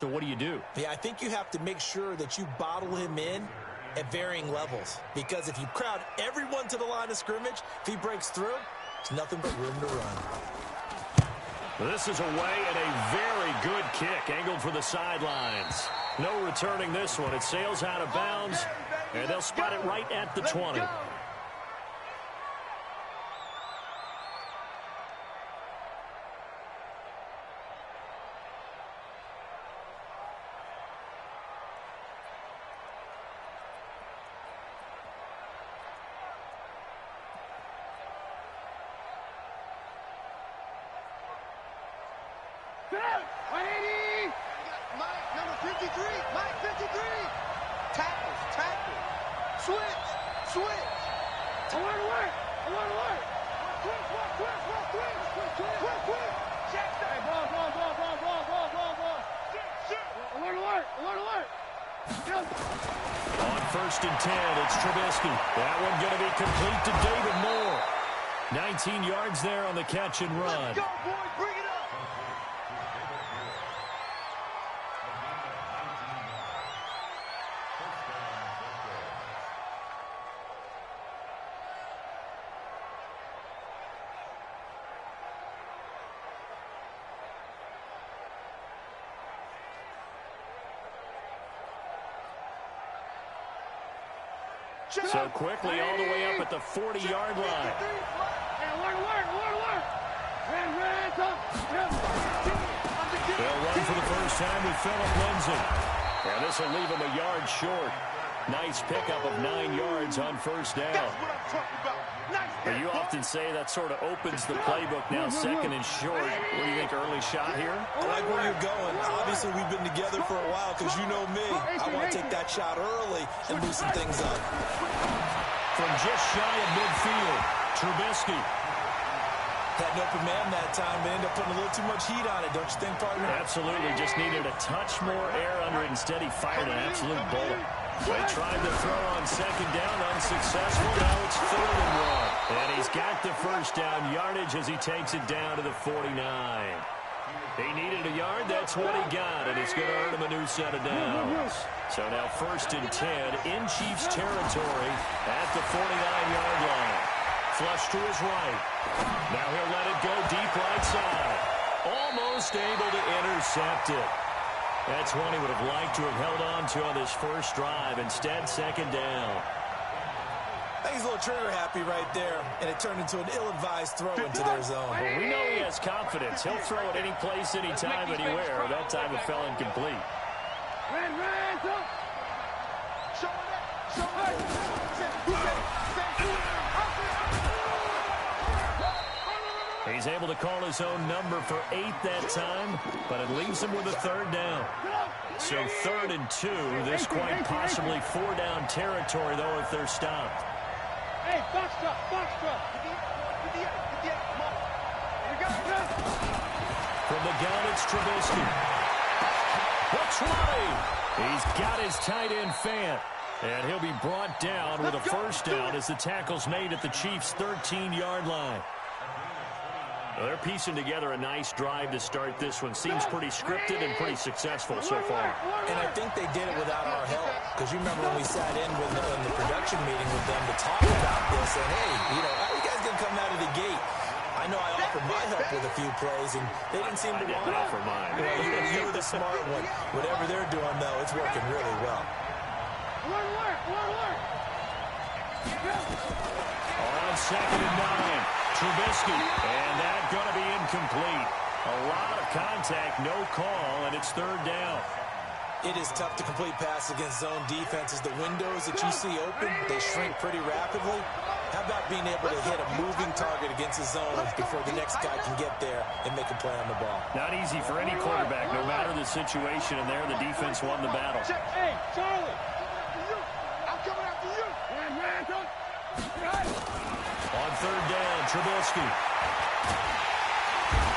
So what do you do? Yeah, I think you have to make sure that you bottle him in at varying levels. Because if you crowd everyone to the line of scrimmage, if he breaks through, there's nothing but room to run. This is away and a very good kick angled for the sidelines. No returning this one. It sails out of bounds, and they'll spot it right at the 20. On 1st and 10, it's Trubisky. That one going to be complete to David Moore. 19 yards there on the catch and run. Let's go, boys. Bring it up. So quickly all the way up at the 40-yard line. They'll run for the first time with Phillip Lindsay. And this will leave him a yard short. Nice pickup of 9 yards on first down. That's what I'm talking about. But you often say that sort of opens the playbook now, 2nd and short. What do you think, early shot here? I like where you're going. Obviously, we've been together for a while because you know me. I want to take that shot early and loosen things up. From just shy of midfield, Trubisky. Had an open man that time, but ended up putting a little too much heat on it, don't you think, partner? Absolutely. Just needed a touch more air under it. Instead, he fired an absolute bullet. They tried to throw on 2nd down, unsuccessful. Now it's 3rd and 1. And he's got the first down yardage as he takes it down to the 49. He needed a yard. That's what he got, and it's going to earn him a new set of downs. So now 1st and 10 in Chiefs territory at the 49-yard line. Flush to his right. Now he'll let it go deep right side. Almost able to intercept it. That's one he would have liked to have held on to on this first drive. Instead, 2nd down. I think he's a little trigger happy right there, and it turned into an ill-advised throw into their zone. Well, we know he has confidence. He'll throw it any place, anytime, anywhere. That time it fell incomplete. He's able to call his own number for 8 that time, but it leaves him with a 3rd down. So 3rd and 2, this quite possibly 4-down territory, though, if they're stopped. Hey, box truck, box truck. From the gun, it's Trubisky. Looks right. He's got his tight end Fant. And he'll be brought down with a first down as the tackle's made at the Chiefs' 13-yard line. Well, they're piecing together a nice drive to start this one. Seems pretty scripted and pretty successful so far. And I think they did it without our help. Because you remember when we sat in with in the production meeting with them to talk about this. And, hey, you know, how are you guys going to come out of the gate? I know I offered my help with a few plays, and they didn't seem to want it. Offer mine. Well, you were the smart one. Whatever they're doing, though, it's working really well. On 2nd and 9, Trubisky, and that's going to be incomplete. A lot of contact, no call, and it's 3rd down. It is tough to complete pass against zone defenses. The windows that you see open, they shrink pretty rapidly. How about being able to hit a moving target against the zone before the next guy can get there and make a play on the ball? Not easy for any quarterback, no matter the situation, and there the defense won the battle. Hey, Charlie, I'm coming after you. On 3rd down, Trubisky.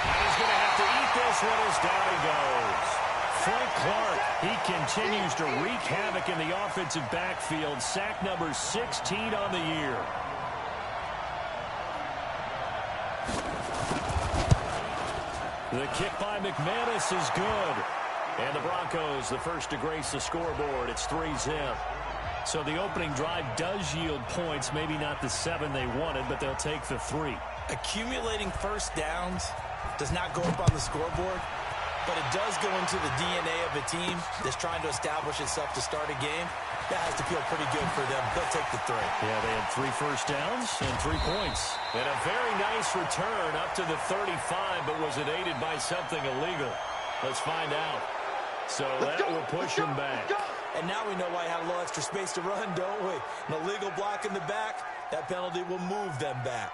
And he's going to have to eat this one as down he goes. Frank Clark, he continues to wreak havoc in the offensive backfield. Sack number 16 on the year. The kick by McManus is good. And the Broncos, the first to grace the scoreboard. It's 3-zip. So the opening drive does yield points, maybe not the 7 they wanted, but they'll take the 3. Accumulating first downs does not go up on the scoreboard, but it does go into the DNA of a team that's trying to establish itself to start a game. That has to feel pretty good for them. They'll take the 3. Yeah, they had 3 first downs and 3 points. And a very nice return up to the 35, but was it aided by something illegal? Let's find out. So that will push him back. And now we know why he had a little extra space to run, don't we? An illegal block in the back, that penalty will move them back.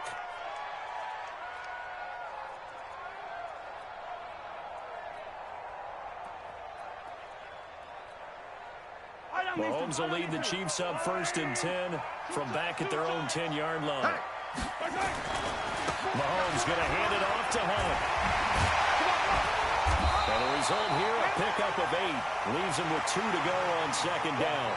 Mahomes will lead the Chiefs up 1st and 10 from back at their own 10-yard line. Mahomes going to hand it off to Hunt. And the result here, a pickup of 8. Leaves him with 2 to go on 2nd down.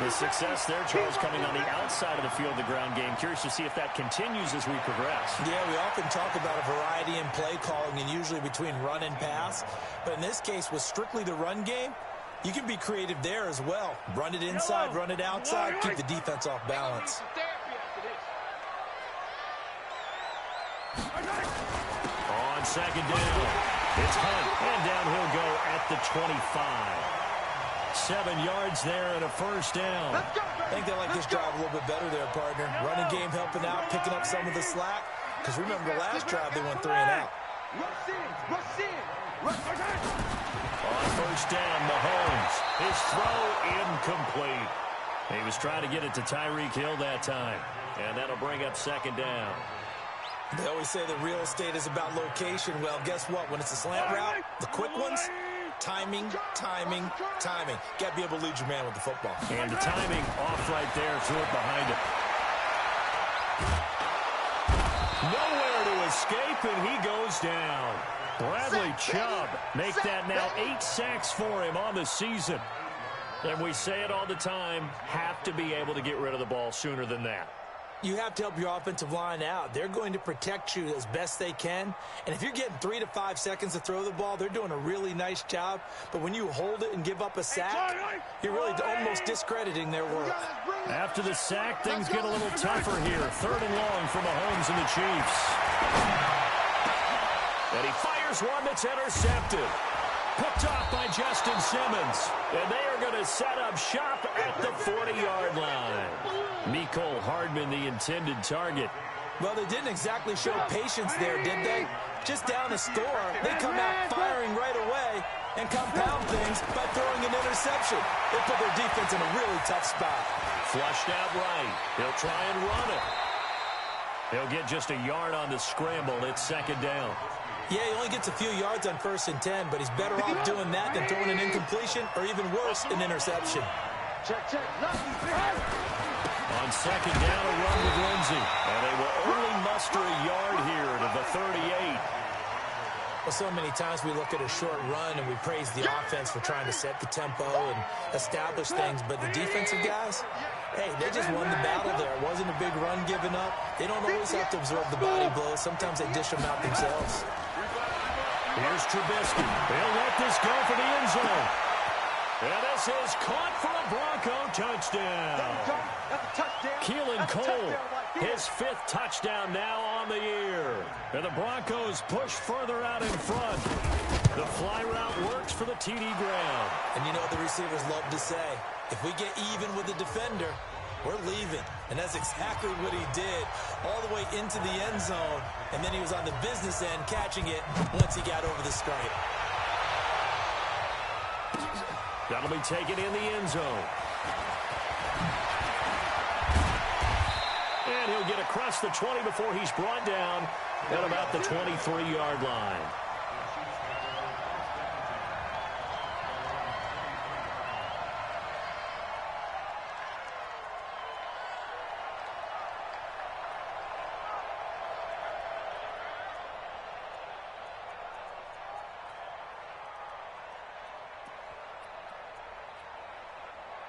The success there, Charles, coming on the outside of the field, the ground game. Curious to see if that continues as we progress. Yeah, we often talk about a variety in play calling and usually between run and pass. But in this case, with strictly the run game, you can be creative there as well. Run it inside, run it outside, keep the defense off balance. On 2nd down, it's Hunt, and down he'll go at the 25. 7 yards there and a 1st down. I think they like this drive a little bit better there, partner. Running game helping out, picking up some of the slack. Because remember the last drive, they went 3 and out. On 1st down, Mahomes. His throw incomplete. He was trying to get it to Tyreek Hill that time. And that'll bring up 2nd down. They always say that real estate is about location. Well, guess what? When it's a slant route, the quick ones, timing, timing, timing. Got to be able to lead your man with the football. And the timing off right there, threw it behind him. Nowhere to escape, and he goes down. Bradley Chubb make that now 8 sacks for him on the season. And we say it all the time, have to be able to get rid of the ball sooner than that. You have to help your offensive line out. They're going to protect you as best they can. And if you're getting 3 to 5 seconds to throw the ball, they're doing a really nice job. But when you hold it and give up a sack, you're really almost discrediting their work. After the sack, things get a little tougher here. 3rd and long for Mahomes and the Chiefs. And he fires one that's intercepted. Picked off by Justin Simmons. And they are going to set up shop at the 40-yard line. Mecole Hardman, the intended target. Well, they didn't exactly show patience there, did they? Just down the score, they come out firing right away and compound things by throwing an interception. They put their defense in a really tough spot. Flushed out right. He'll try and run it. He'll get just a yard on the scramble. It's 2nd down. Yeah, he only gets a few yards on 1st and 10, but he's better off doing that than throwing an incompletion or even worse, an interception. Check. On 2nd down, a run with Lindsey. And they will only muster a yard here to the 38. Well, so many times we look at a short run and we praise the offense for trying to set the tempo and establish things, but the defensive guys, hey, they just won the battle there. It wasn't a big run given up. They don't always have to absorb the body blows. Sometimes they dish them out themselves. Here's Trubisky. They'll let this go for the end zone. And this is caught for a Bronco touchdown. Keelan Cole, his 5th touchdown now on the year. And the Broncos push further out in front. The fly route works for the TD ground. And you know what the receivers love to say? If we get even with the defender, we're leaving. And that's exactly what he did, all the way into the end zone. And then he was on the business end catching it once he got over the stripe. That'll be taken in the end zone. And he'll get across the 20 before he's brought down at about the 23-yard line.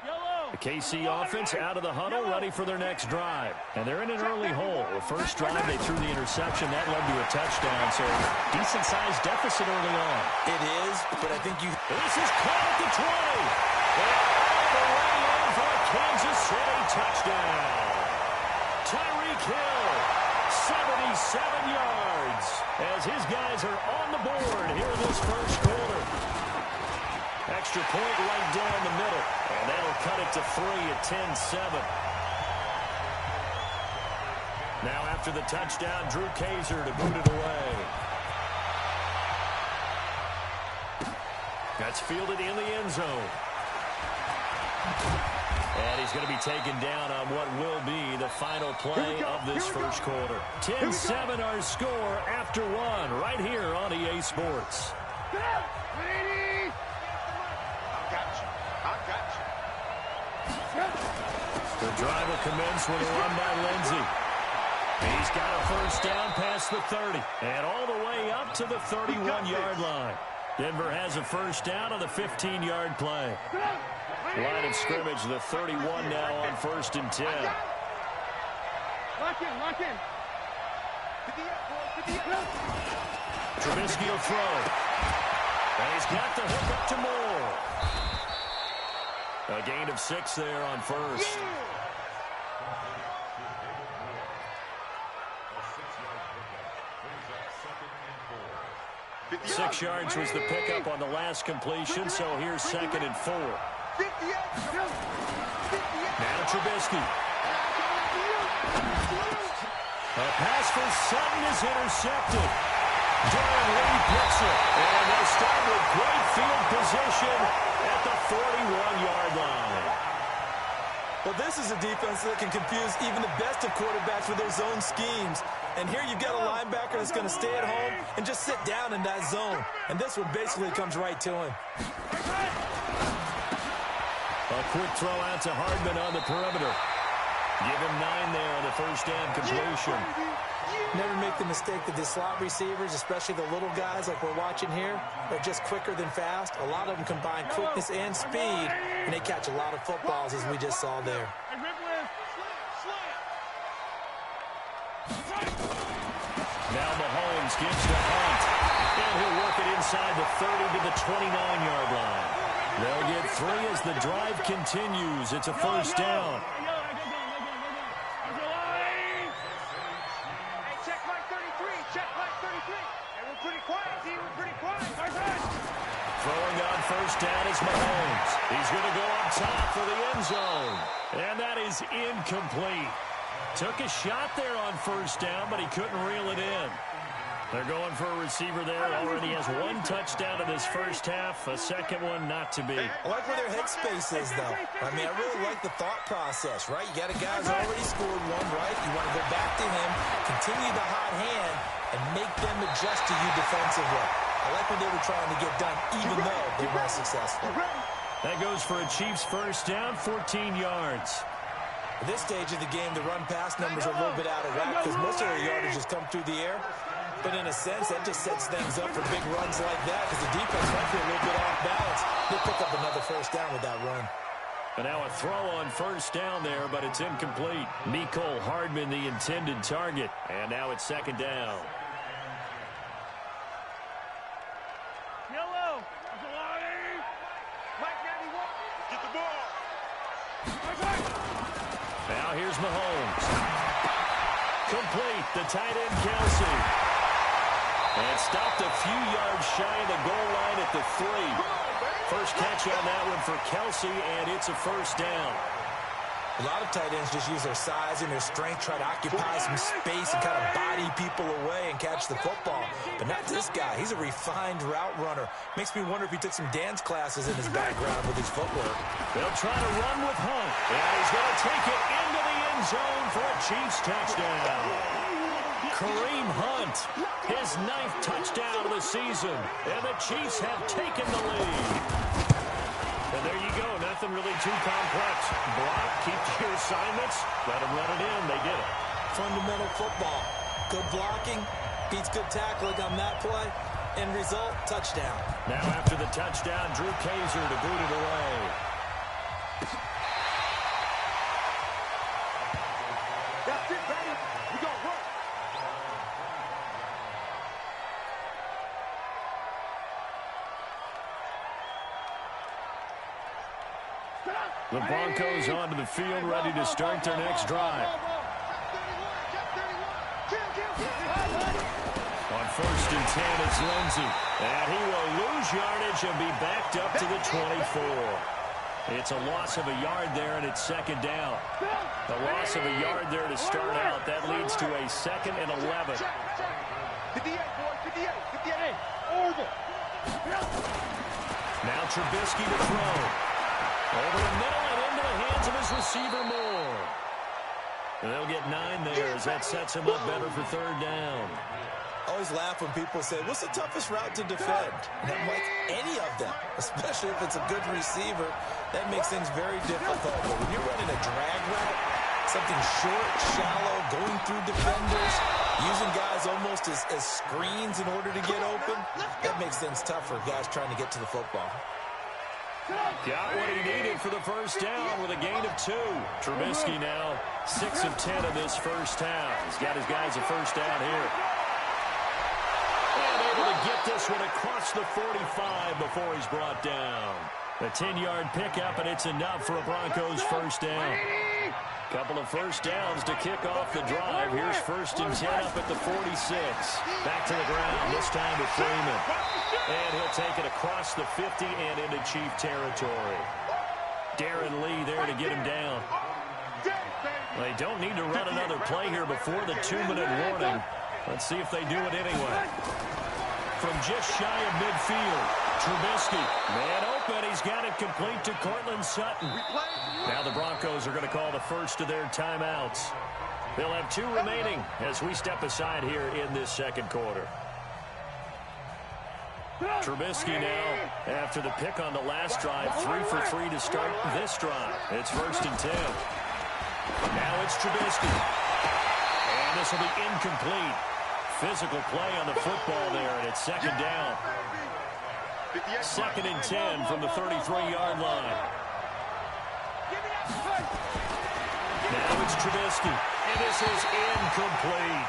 Yellow. The KC offense out of the huddle, ready for their next drive. And they're in an early hole. The first drive, they threw the interception. That led to a touchdown, so decent-sized deficit early on. It is, but I think This is caught at the 20. And all the way in for a Kansas City touchdown. Tyreek Hill, 77 yards, as his guys are on the board here in this first quarter. Extra point right down the middle, and that'll cut it to 3 at 10-7. Now after the touchdown, Drew Kaiser to boot it away. That's fielded in the end zone. And he's going to be taken down on what will be the final play of this first quarter. 10-7 our score after one right here on EA Sports. The drive will commence with a run by Lindsey. He's got a first down past the 30 and all the way up to the 31-yard line. Denver has a first down on the 15-yard play. Line of scrimmage, the 31 now on 1st and 10. Lock in. Trubisky will throw. And he's got the hook up to Moore. A gain of 6 there on first. Yeah. 6 yards was the pickup on the last completion, so here's 2nd and 4. Now Trubisky. A pass for Sutton is intercepted. Darren Lee picks it. And they start with great field position at the 41-yard line. Well, this is a defense that can confuse even the best of quarterbacks with their zone schemes. And here you've got a linebacker that's going to stay at home and just sit down in that zone. And this one basically comes right to him. A quick throw out to Hardman on the perimeter. Give him 9 there on the first down completion. Never make the mistake that the slot receivers, especially the little guys like we're watching here, are just quicker than fast. A lot of them combine quickness and speed, and they catch a lot of footballs, as we just saw there. Now Mahomes gives to Hunt, and he'll work it inside the 30 to the 29-yard line. They'll get 3 as the drive continues. It's a first down. Throwing on first down is Mahomes. He's going to go up top for the end zone. And that is incomplete. Took a shot there on first down, but he couldn't reel it in. They're going for a receiver there. Already has 1 touchdown in this first half. A second one not to be. I like where their headspace is, though. I mean, I really like the thought process, right? You got a guy who's already scored 1, right? You want to go back to him, continue the hot hand, and make them adjust to you defensively. I like what they were trying to get done, even though they weren't successful. That goes for a Chiefs first down, 14 yards. At this stage of the game, the run-pass numbers are a little bit out of whack because most of their yardage has come through the air. But in a sense, that just sets things up for big runs like that because the defense might be a little bit off balance. They'll pick up another first down with that run. And now a throw on first down there, but it's incomplete. Mecole Hardman, the intended target. And now it's 2nd down. Yellow. Mike 91. Get the ball. Now here's Mahomes. Complete. The tight end, Kelsey. And stopped a few yards shy of the goal line at the 3. First catch on that one for Kelsey, and it's a first down. A lot of tight ends just use their size and their strength, try to occupy some space and kind of body people away and catch the football. But not this guy. He's a refined route runner. Makes me wonder if he took some dance classes in his background with his footwork. They'll try to run with Hunt. And he's going to take it into the end zone for a Chiefs touchdown. Kareem Hunt, his 9th touchdown of the season. And the Chiefs have taken the lead. And there you go. Nothing really too complex. Block, keep to your assignments, let them run it in. They did it. Fundamental football. Good blocking, beats good tackling on that play. End result, touchdown. Now after the touchdown, Drew Kaiser to boot it away. That's it, baby. We gonna work. The Broncos onto the field, ready to start their next drive. On 1st and 10, it's Lindsey. And he will lose yardage and be backed up to the 24. It's a loss of a yard there, and it's 2nd down. A loss of a yard there to start out. That leads to a 2nd and 11. 58, boy, 58, 58. Over. Now Trubisky to throw. Over the middle and into the hands of his receiver Moore. And they'll get 9 there as that sets him up better for 3rd down. I always laugh when people say, what's the toughest route to defend? And I'm like, any of them, especially if it's a good receiver. That makes things very difficult. But when you're running a drag route, something short, shallow, going through defenders, using guys almost as screens in order to get open, that makes things tough for guys trying to get to the football. Got what he needed for the 1st down with a gain of 2. Trubisky now 6 of 10 of this first half. He's got his guys a 1st down here. And able to get this one across the 45 before he's brought down. A 10-yard pickup, and it's enough for a Broncos 1st down. Couple of 1st downs to kick off the drive. Here's 1st and 10 up at the 46. Back to the ground, this time to Freeman. And he'll take it across the 50 and into Chief territory. Darren Lee there to get him down. They don't need to run another play here before the 2-minute warning. Let's see if they do it anyway. From just shy of midfield, Trubisky, man open. He's got it complete to Cortland Sutton. Now the Broncos are going to call the first of their timeouts. They'll have 2 remaining as we step aside here in this 2nd quarter. Trubisky now, after the pick on the last drive, 3 for 3 to start this drive. It's 1st and 10. Now it's Trubisky. And this will be incomplete. Physical play on the football there, and it's 2nd down. 2nd and 10 from the 33-yard line. Now it's Trubisky, and this is incomplete.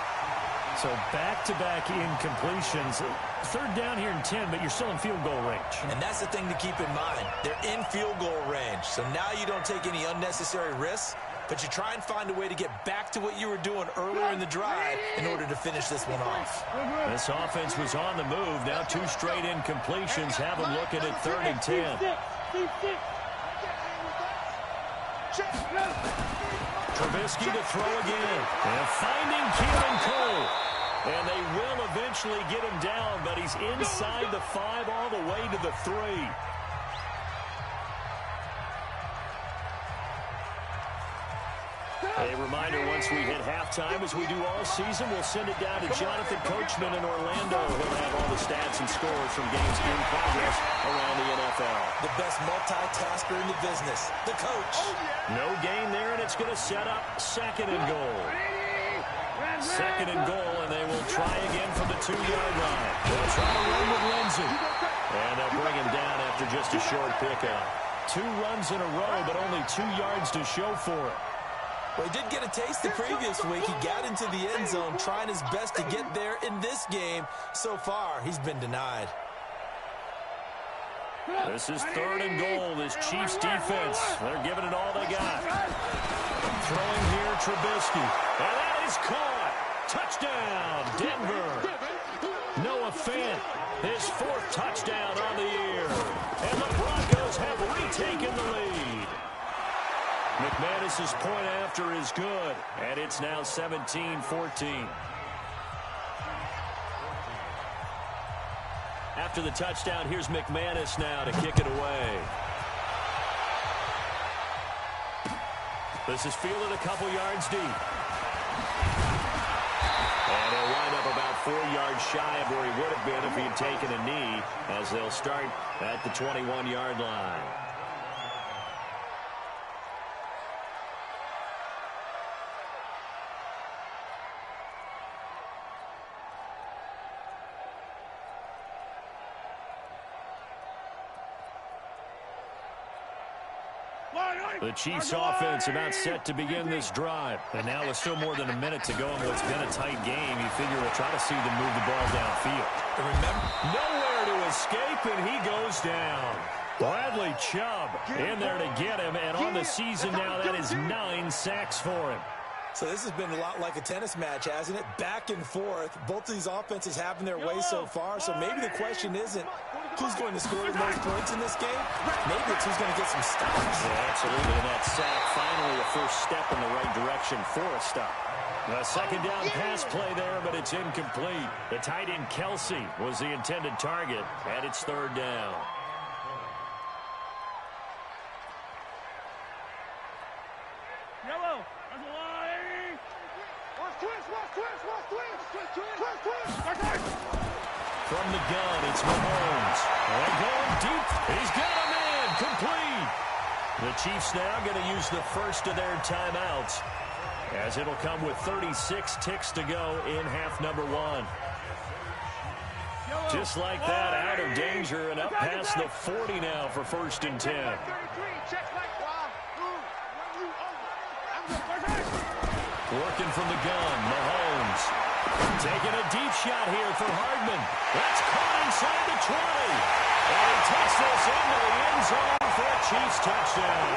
So back-to-back incompletions. 3rd down here in 10, but you're still in field goal range. And that's the thing to keep in mind. They're in field goal range, so now you don't take any unnecessary risks, but you try and find a way to get back to what you were doing earlier in the drive in order to finish this one off. This offense was on the move. Now 2 straight incompletions have them looking at 3rd and 10. Trubisky to throw again. And finding Keelan Cole. And they will eventually get him down, but he's inside the 5 all the way to the 3. A reminder, once we hit halftime, as we do all season, we'll send it down to Jonathan Coachman in Orlando. He'll have all the stats and scores from games in progress around the NFL. The best multitasker in the business, the coach. No gain there, and it's going to set up 2nd and goal. 2nd and goal, and they will try again from the 2-yard line. They'll try to run with Lindsey. And they'll bring him down after just a short pickup. 2 runs in a row, but only 2 yards to show for it. Well, he did get a taste the previous week. He got into the end zone trying his best to get there in this game. So far, he's been denied. This is 3rd and goal. This Chiefs defense, they're giving it all they got. Throwing here, Trubisky. And that is caught. Touchdown, Denver. Noah Fant, his 4th touchdown on the year. And the Broncos have retaken the lead. McManus's point after is good, and it's now 17-14. After the touchdown, here's McManus now to kick it away. This is fielded a couple yards deep. And he'll wind up about 4 yards shy of where he would have been if he had taken a knee, as they'll start at the 21-yard line. The Chiefs offense about set to begin this drive. And now with still more than a minute to go in what's been a tight game, you figure we'll try to see them move the ball downfield. And remember, nowhere to escape, and he goes down. Bradley Chubb in there to get him, and on the season now, that is 9 sacks for him. So this has been a lot like a tennis match, hasn't it? Back and forth. Both of these offenses having their way so far. So maybe the question isn't who's going to score the most points in this game. Maybe it's who's going to get some stops. Yeah, absolutely. And that sack, finally a first step in the right direction for a stop. A second down pass play there, but it's incomplete. The tight end Kelsey was the intended target, and it's third down. Yellow. From the gun, it's Mahomes. And going deep. He's got a man. Complete. The Chiefs now going to use the first of their timeouts, as it'll come with 36 ticks to go in half number one. Just like that, out of danger and up past the 40 now for 1st and 10. Working from the gun, Mahomes. Taking a deep shot here for Hardman. That's caught inside the 20. And he takes this into the end zone for a Chiefs touchdown.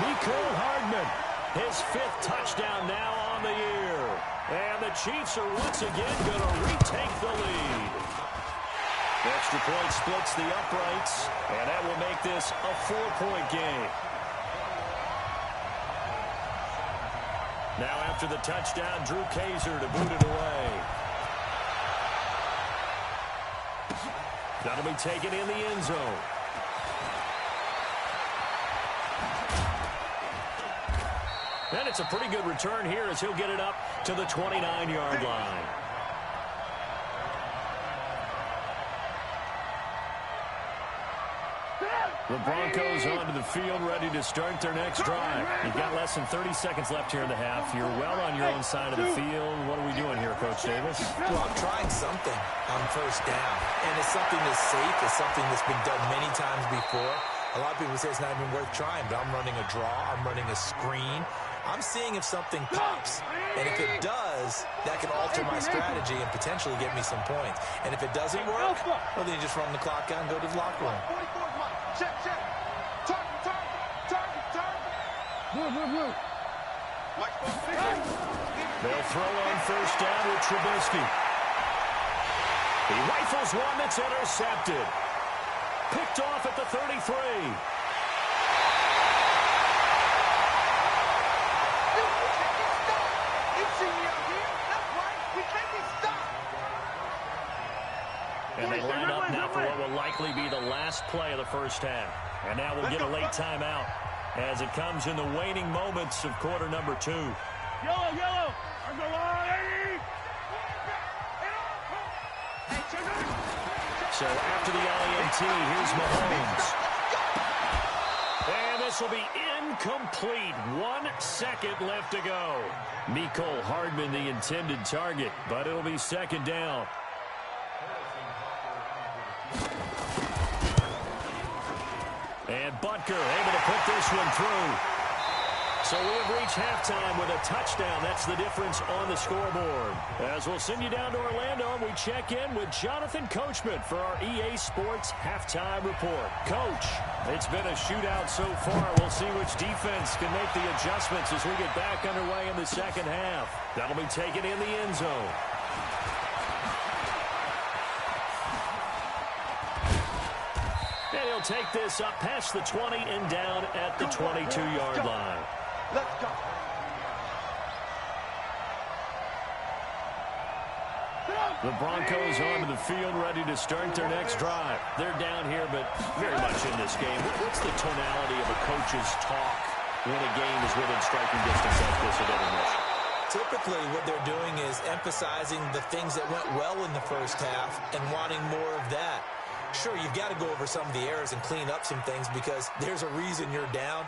Mecole Hardman, his 5th touchdown now on the year. And the Chiefs are once again going to retake the lead. Extra point splits the uprights, and that will make this a 4-point game. Now after the touchdown, Drew Kaiser to boot it away. That'll be taken in the end zone. And it's a pretty good return here as he'll get it up to the 29-yard line. The Broncos onto the field, ready to start their next drive. You've got less than 30 seconds left here in the half. You're well on your own side of the field. What are we doing here, Coach Davis? Well, I'm trying something on first down. And it's something that's safe. It's something that's been done many times before. A lot of people say it's not even worth trying, but I'm running a draw. I'm running a screen. I'm seeing if something pops. And if it does, that can alter my strategy and potentially get me some points. And if it doesn't work, well, then you just run the clock out and go to the locker room. Check. Target. Blue. They'll throw on first down with Trubisky. He rifles one that's intercepted. Picked off at the 33. And they line up now for what will likely be the last play of the first half. And now we'll get a late timeout as it comes in the waning moments of quarter number 2. Yellow. So after the INT, here's Mahomes. And this will be incomplete. 1 second left to go. Mecole Hardman, the intended target, but it'll be second down. And Butker able to put this one through. So we have reached halftime with a touchdown. That's the difference on the scoreboard. As we'll send you down to Orlando, and we check in with Jonathan Coachman for our EA Sports Halftime Report. Coach, it's been a shootout so far. We'll see which defense can make the adjustments as we get back underway in the second half. That'll be taken in the end zone. And he'll take this up past the 20 and down at the 22-yard line. Let's go. The Broncos onto the field, ready to start their next drive. They're down here, but very much in this game. What's the tonality of a coach's talk when a game is within striking distance like this of intermission? Typically, what they're doing is emphasizing the things that went well in the first half and wanting more of that. Sure, you've got to go over some of the errors and clean up some things because there's a reason you're down.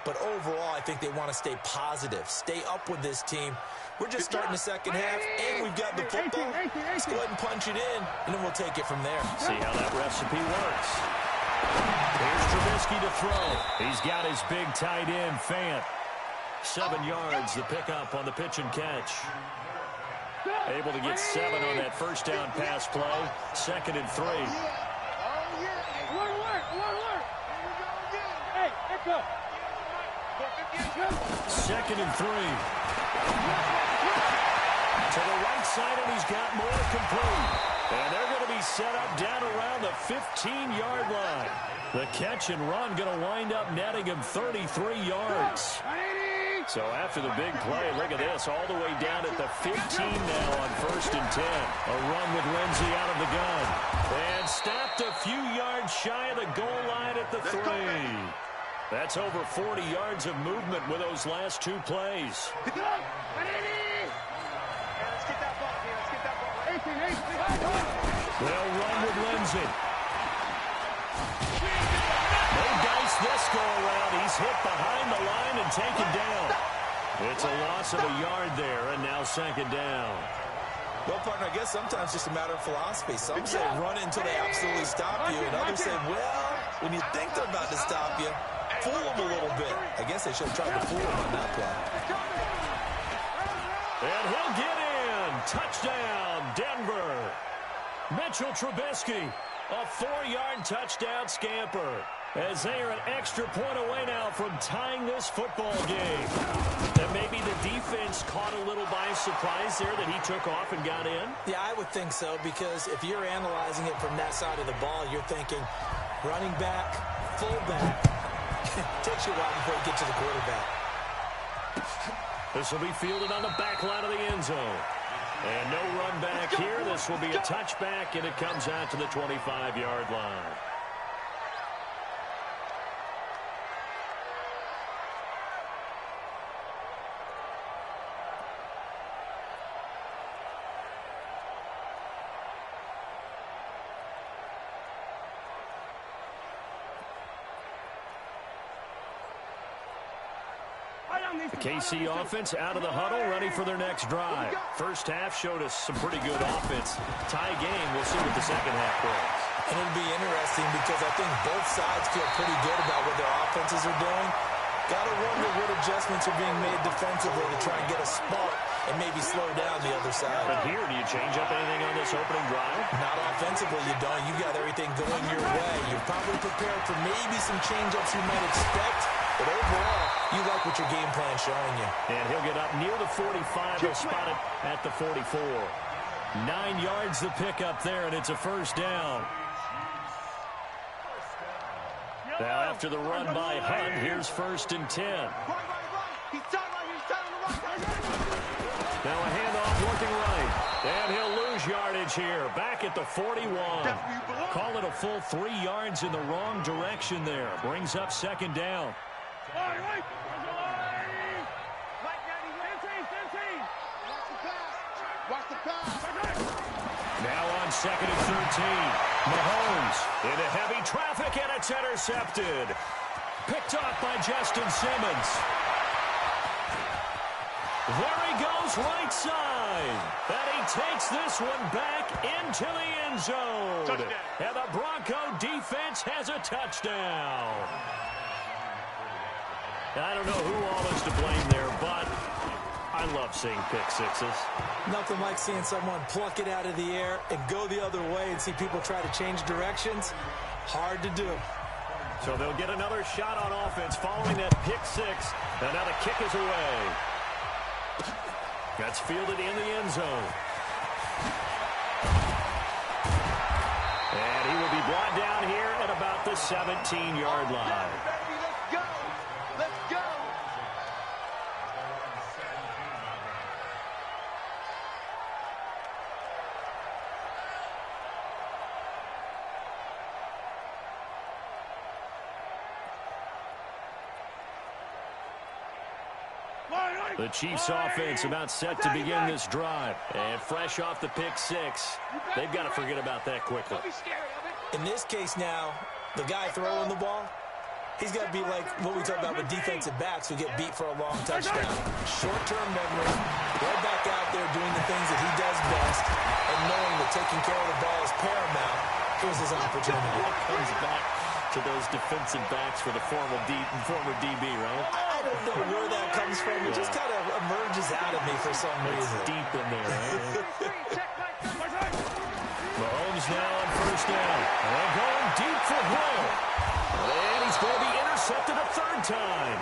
But overall, I think they want to stay positive, stay up with this team. We're just starting the second half, and we've got the football. Let's go ahead and punch it in, and then we'll take it from there. See how that recipe works. Here's Trubisky to throw. He's got his big tight end, Fant. 7 yards, the pickup on the pitch and catch. Able to get 7 on that first down pass play. 2nd and 3. Second and 3. To the right side, and he's got more complete. And they're going to be set up down around the 15-yard line. The catch and run going to wind up netting him 33 yards. So after the big play, look at this, all the way down at the 15 now on 1st and 10. A run with Lindsey out of the gun. And stopped a few yards shy of the goal line at the 3. That's over 40 yards of movement with those last 2 plays. They'll run with Lindsey. No dice this go-around. He's hit behind the line and taken down. It's a loss of a yard there, and now 2nd down. Well, partner, I guess sometimes it's just a matter of philosophy. Some say run it until they absolutely stop you, and others say, well, when you think they're about to stop you, fool them a little bit. I guess they should have tried to fool him on that play. And he'll get in. Touchdown, Denver. Mitchell Trubisky, a 4-yard touchdown scamper. As they are an extra point away now from tying this football game. And maybe the defense caught a little by surprise there that he took off and got in? Yeah, I would think so, because if you're analyzing it from that side of the ball, you're thinking running back, fullback. Takes you a while before you get to the quarterback. This will be fielded on the back line of the end zone. And no run back here. This will be a touchback, and it comes out to the 25-yard line. The KC offense out of the huddle, ready for their next drive. First half showed us some pretty good offense. Tie game, we'll see what the second half brings. And it'll be interesting because I think both sides feel pretty good about what their offenses are doing. Got to wonder what adjustments are being made defensively to try and get a spark and maybe slow down the other side. But here, do you change up anything on this opening drive? Not offensively, you don't. You got everything going your way. You're probably prepared for maybe some change-ups you might expect. But overall, you like what your game plan's showing you. And he'll get up near the 45. He'll spot it at the 44. 9 yards the pickup there, and it's a first down. Now after the run by Hunt, here's 1st and 10. Now a handoff looking right. And he'll lose yardage here. Back at the 41. Call it a full 3 yards in the wrong direction there. Brings up 2nd down. Now on 2nd and 13. Mahomes into heavy traffic, and it's intercepted. Picked off by Justin Simmons. There he goes, right side. And he takes this one back into the end zone. Touchdown. And the Bronco defense has a touchdown. I don't know who all is to blame there, but I love seeing pick sixes. Nothing like seeing someone pluck it out of the air and go the other way and see people try to change directions. Hard to do. So they'll get another shot on offense following that pick six. And now the kick is away. That's fielded in the end zone. And he will be brought down here at about the 17-yard line. Let's go. Let's go. The Chiefs offense about set to begin this drive. And fresh off the pick six, they've got to forget about that quickly. In this case now, the guy throwing the ball, he's got to be like what we talk about with defensive backs who get beat for a long touchdown. Short-term memory, right back out there doing the things that he does best, and knowing that taking care of the ball is paramount. Here's his opportunity. Comes back, to those defensive backs for the former DB, right? I don't know where that comes from. It just kind of emerges out of me for some reason. It's deep in there, right? Mahomes now on first down. And going deep for Hill. And he's going to be intercepted a third time.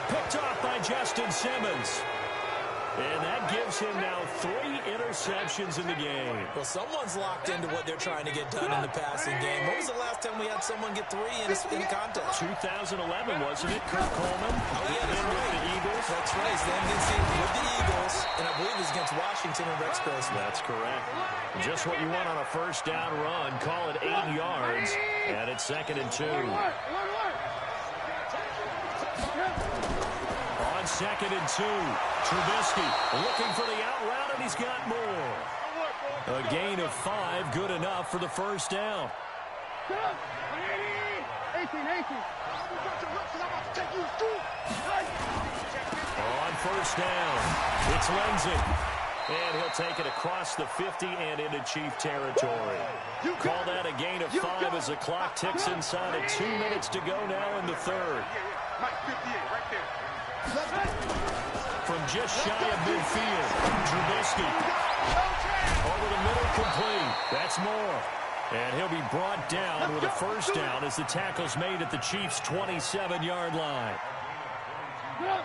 Picked off by Justin Simmons. And that gives him now 3 interceptions in the game. Well, someone's locked into what they're trying to get done in the passing game. When was the last time we had someone get 3 in a contest? 2011, wasn't it? Kurt Coleman. Oh, yeah, that's right. With the Eagles. That's right. Then with the Eagles, and I believe it was against Washington and Rex Grossman. That's correct. Just what you want on a first down run. Call it 8 yards, and it's 2nd and 2. On 2nd and 2, Trubisky looking for the out route, and he's got more. A gain of 5, good enough for the first down. On first down, it's Lindsay. And he'll take it across the 50 and into Chief territory. Call that a gain of 5 as the clock ticks inside of 2 minutes to go now in the third. From just shy of midfield, Trubisky. Over the middle, complete. That's more. And he'll be brought down with a first down as the tackle's made at the Chiefs' 27-yard line.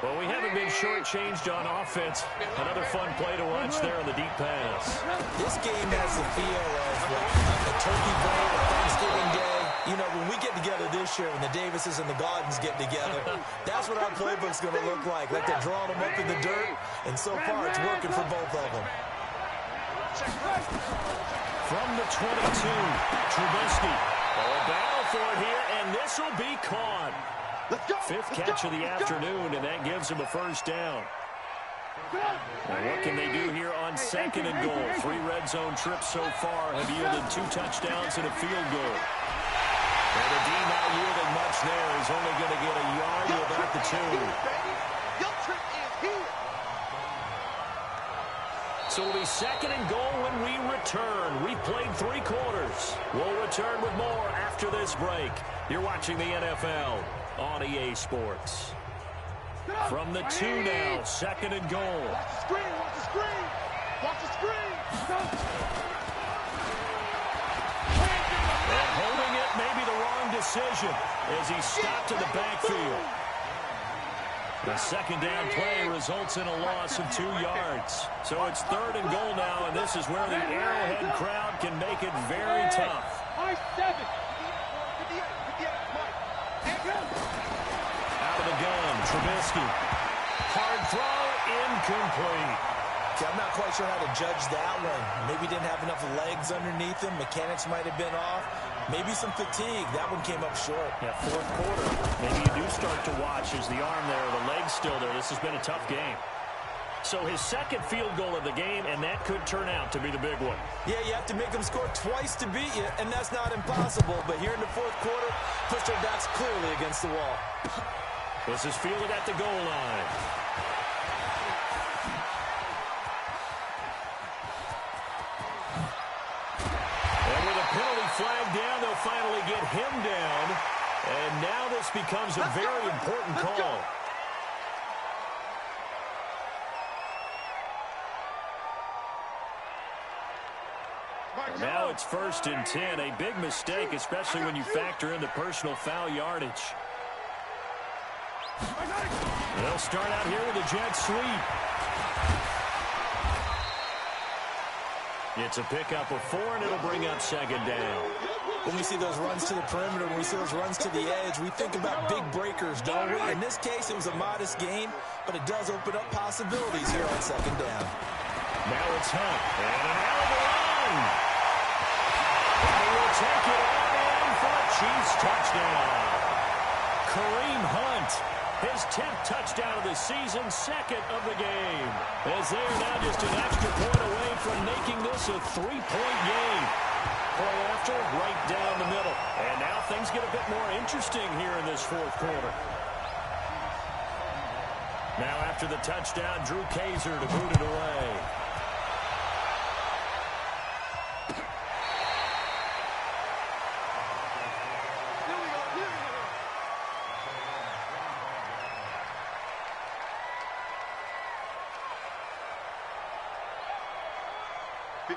Well, we haven't been shortchanged on offense. Another fun play to watch there on the deep pass. This game has the feel of a turkey bowl or Thanksgiving Day. You know, when we get together this year, when the Davises and the Gaudens get together, that's what our playbook's going to look like. Like they're drawing them up in the dirt, and so far it's working for both of them. From the 22, Trubisky. A battle for it here, and this will be caught. 5th catch of the afternoon, and that gives him a first down. Now what can they do here on 2nd and goal? 3 red zone trips so far have yielded 2 touchdowns and a field goal. And the D not yielding much there. He's only going to get a yard to about the 2. So it'll be 2nd and goal when we return. We've played 3 quarters. We'll return with more after this break. You're watching the NFL on EA Sports. From the 2 now, 2nd and goal. Watch the screen, watch the screen. Watch the screen. And holding it may be the wrong decision as he stopped in the backfield. The 2nd down play results in a loss of 2 yards. So it's 3rd and goal now, and this is where the Arrowhead crowd can make it very tough. Out of the gun, Trubisky. Hard throw, incomplete. Okay, I'm not quite sure how to judge that one. Maybe didn't have enough legs underneath him. Mechanics might have been off. Maybe some fatigue. That one came up short. Yeah, 4th quarter. Maybe you do start to watch as the arm there, the leg's still there. This has been a tough game. So his 2nd field goal of the game, and that could turn out to be the big one. Yeah, you have to make them score twice to beat you, and that's not impossible. But here in the 4th quarter, pushed their backs clearly against the wall. This is fielded at the goal line. And with a penalty flag down, they'll finally get him down. And now this becomes a very important call. Now it's 1st and 10. A big mistake, especially when you factor in the personal foul yardage. They'll start out here with a jet sweep. It's a pickup of 4, and it'll bring up 2nd down. When we see those runs to the perimeter, when we see those runs to the edge, we think about big breakers, don't we? In this case, it was a modest gain, but it does open up possibilities here on 2nd down. Now it's Hunt, and an out of the run. They will take it all in for a Chiefs touchdown. Kareem Hunt, his 10th touchdown of the season, 2nd of the game. As they are now just an extra point away from making this a 3-point game. Play after, right down the middle. And now things get a bit more interesting here in this 4th quarter. Now after the touchdown, Drew Kaiser to boot it away.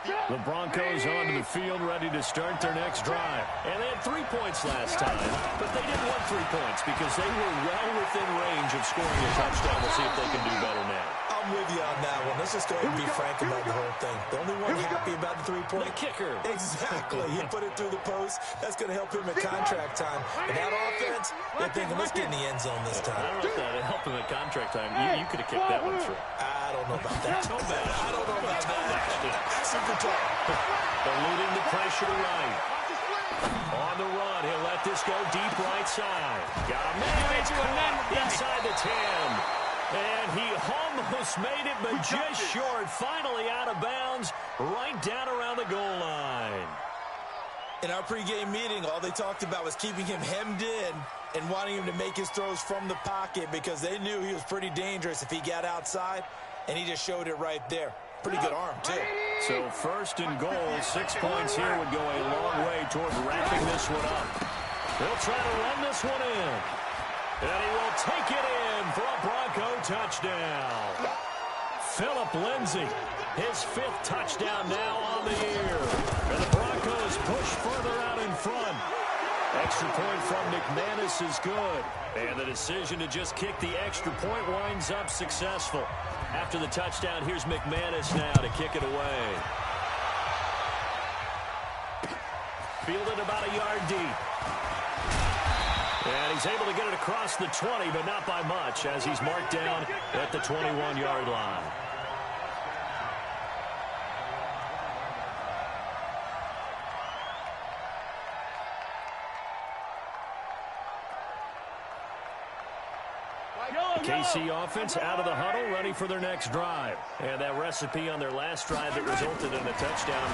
The Broncos onto the field, ready to start their next drive. And they had 3 points last time, but they didn't want 3 points because they were well within range of scoring a touchdown. We'll see if they can do better now. I'm with you on that one. Let's just go ahead and be frank about the whole thing. The only one happy about the 3-point. The kicker. Exactly. He put it through the post. That's going to help him at contract time. And that offense, they're thinking, let's get in the end zone this time. I don't know if that helped him at contract time. You could have kicked that one through. I don't know about that. I don't know about that. Super tough. Eluding the pressure to right. On the run, he'll let this go deep right side. Got a man. It's caught inside the 10. And he almost made it, but just short. Finally out of bounds, right down around the goal line. In our pregame meeting, all they talked about was keeping him hemmed in and wanting him to make his throws from the pocket because they knew he was pretty dangerous if he got outside, and he just showed it right there. Pretty good arm, too. So first and goal, 6 points here would go a long way toward wrapping this one up. They'll try to run this one in. And he will take it in for a Bronco touchdown. Phillip Lindsay, his 5th touchdown now on the year. And the Broncos push further out in front. Extra point from McManus is good. And the decision to just kick the extra point winds up successful. After the touchdown, here's McManus now to kick it away. Fielded about a yard deep. And he's able to get it across the 20, but not by much, as he's marked down at the 21-yard line. KC offense out of the huddle, ready for their next drive. And that recipe on their last drive that resulted in a touchdown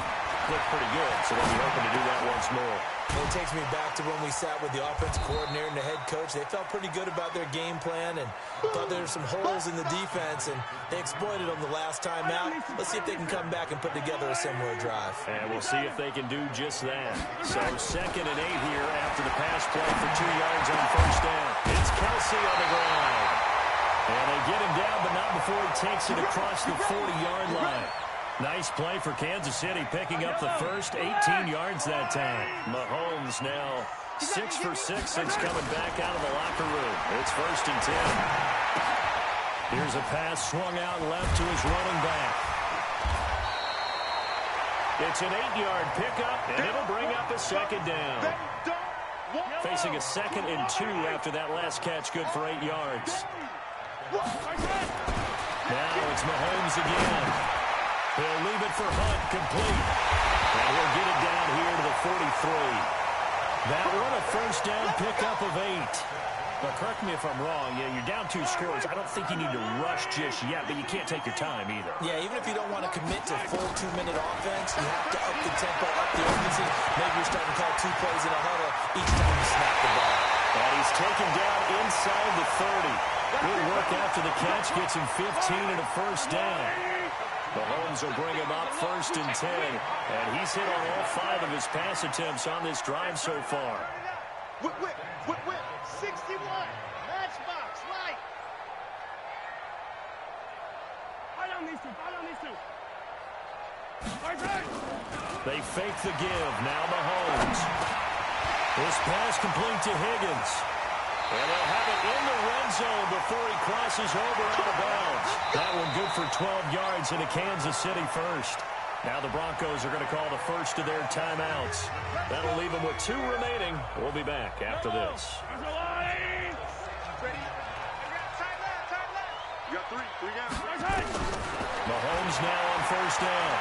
looked pretty good, so they'll be hoping to do that once more. Well, it takes me back to when we sat with the offensive coordinator and the head coach. They felt pretty good about their game plan and thought there were some holes in the defense, and they exploited them the last time out. Let's see if they can come back and put together a similar drive. And we'll see if they can do just that. So 2nd and 8 here after the pass play for 2 yards on first down. It's Kelsey on the ground. And they get him down, but not before he takes it across the 40-yard line. Nice play for Kansas City, picking up the first 18 yards that time. Mahomes now 6 for 6 since coming back out of the locker room. It's 1st and 10. Here's a pass swung out left to his running back. It's an 8-yard pickup, and it'll bring up a 2nd down. Facing a 2nd and 2 after that last catch, good for 8 yards. Now it's Mahomes again. He'll leave it for Hunt, complete. And he'll get it down here to the 43. That one a first down pickup of 8. But correct me if I'm wrong, you're down 2 scores. I don't think you need to rush just yet, but you can't take your time either. Yeah, even if you don't want to commit to full 2-minute offense, you have to up the tempo, up the urgency. Maybe you're starting to call 2 plays in a huddle each time you snap the ball. And he's taken down inside the 30. Good work after the catch, gets him 15 and a first down. Mahomes will bring him up 1st and 10. And he's hit on all 5 of his pass attempts on this drive so far. Whip, 61. Matchbox, light. Fight on these two. They fake the give. Now Mahomes. This pass complete to Higgins. And they'll have it in the red zone before he crosses over out of bounds. That one good for 12 yards into Kansas City first. Now the Broncos are going to call the first of their timeouts. That'll leave them with 2 remaining. We'll be back after this. You got 3 down. Mahomes now on first down.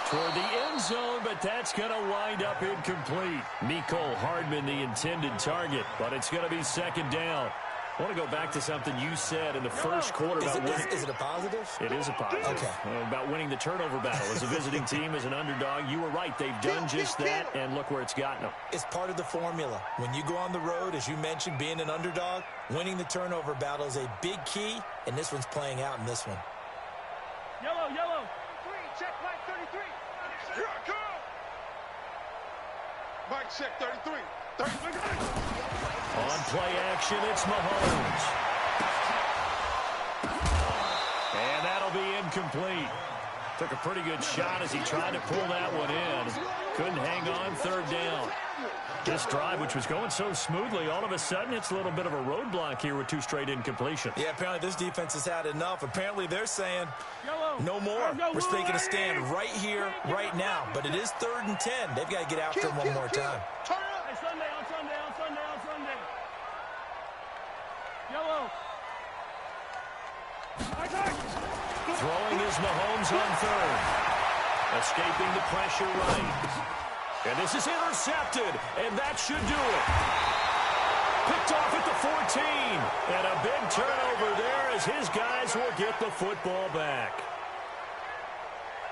Toward the end zone, but that's going to wind up incomplete. Mecole Hardman, the intended target, but it's going to be 2nd down. I want to go back to something you said in the first quarter about winning. Is it a positive? It is a positive. Okay. About winning the turnover battle. As a visiting team, as an underdog, you were right. They've done just that, and look where it's gotten them. It's part of the formula. When you go on the road, as you mentioned, being an underdog, winning the turnover battle is a big key, and this one's playing out in this one. Yellow. 33, check Mike 33. Here I come. Mike check 33. 33. On play action, it's Mahomes. And that'll be incomplete. Took a pretty good shot as he tried to pull that one in. Couldn't hang on, third down. This drive, which was going so smoothly, all of a sudden it's a little bit of a roadblock here with 2 straight incompletions. Yeah, apparently this defense has had enough. Apparently they're saying no more. We're taking a stand right here, right now. But it is 3rd and 10. They've got to get after him one more time. Hey, Sunday. Yellow. Throwing is Mahomes on 3rd. Escaping the pressure right. And this is intercepted, and that should do it. Picked off at the 14. And a big turnover there as his guys will get the football back.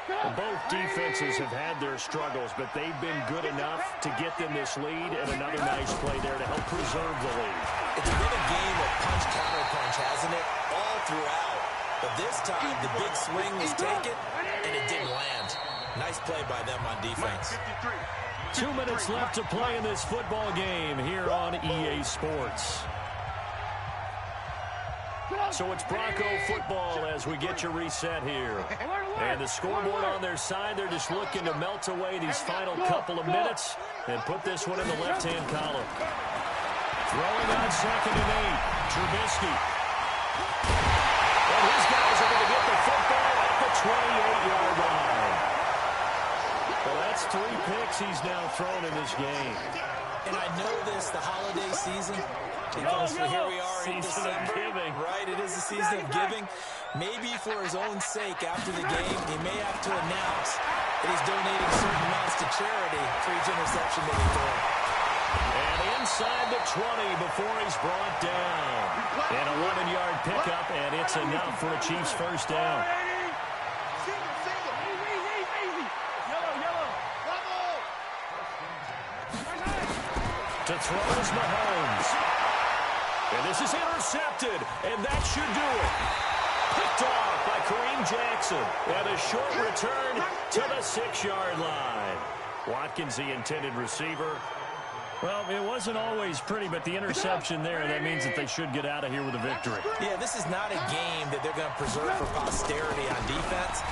Well, both defenses have had their struggles, but they've been good enough to get them this lead, and another nice play there to help preserve the lead. It's been a game of punch-counter-punch, hasn't it? All throughout. But this time, the big swing was taken, and it didn't land. Nice play by them on defense. 2 minutes left to play in this football game here on EA Sports. So it's Bronco football as we get you reset here. And the scoreboard on their side, they're just looking to melt away these final couple of minutes and put this one in the left-hand column. Throwing on 2nd and 8, Trubisky. And his guys are going to get the football at the 28-yard line. Well, that's 3 picks he's now thrown in this game. And I know this, the holiday season, because here we are in December. Right, it is the season of giving. Maybe for his own sake after the game, he may have to announce that he's donating certain amounts to charity for each interception that he throws. And inside the 20 before he's brought down. An 11-yard pickup, and it's enough for a Chiefs first down. To throw is Mahomes. And this is intercepted, and that should do it. Picked off by Kareem Jackson. And a short return to the 6-yard line. Watkins, the intended receiver. Well, it wasn't always pretty, but the interception there, that means that they should get out of here with a victory. Yeah, this is not a game that they're going to preserve for posterity on defense.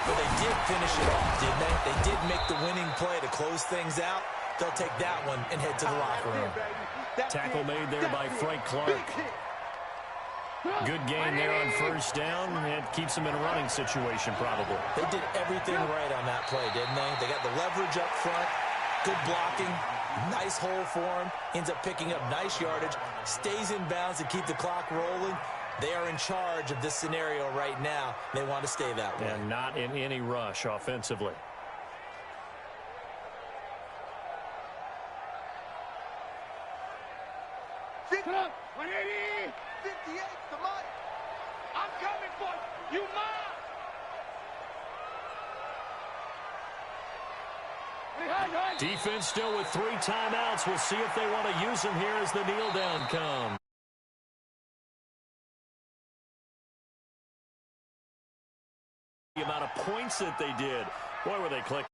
But they did finish it off, didn't they? They did make the winning play to close things out. They'll take that one and head to the locker room. Tackle made there by Frank Clark. Good gain there on first down. It keeps them in a running situation, probably. They did everything right on that play, didn't they? They got the leverage up front, good blocking, nice hole for him, ends up picking up nice yardage, stays in bounds to keep the clock rolling. They are in charge of this scenario right now. They want to stay that way. And not in any rush offensively. Sit up, 180, 58, the money. I'm coming for you. You mine. Defense still with 3 timeouts. We'll see if they want to use them here as the kneel down comes. The amount of points that they did. Boy, were they clicking.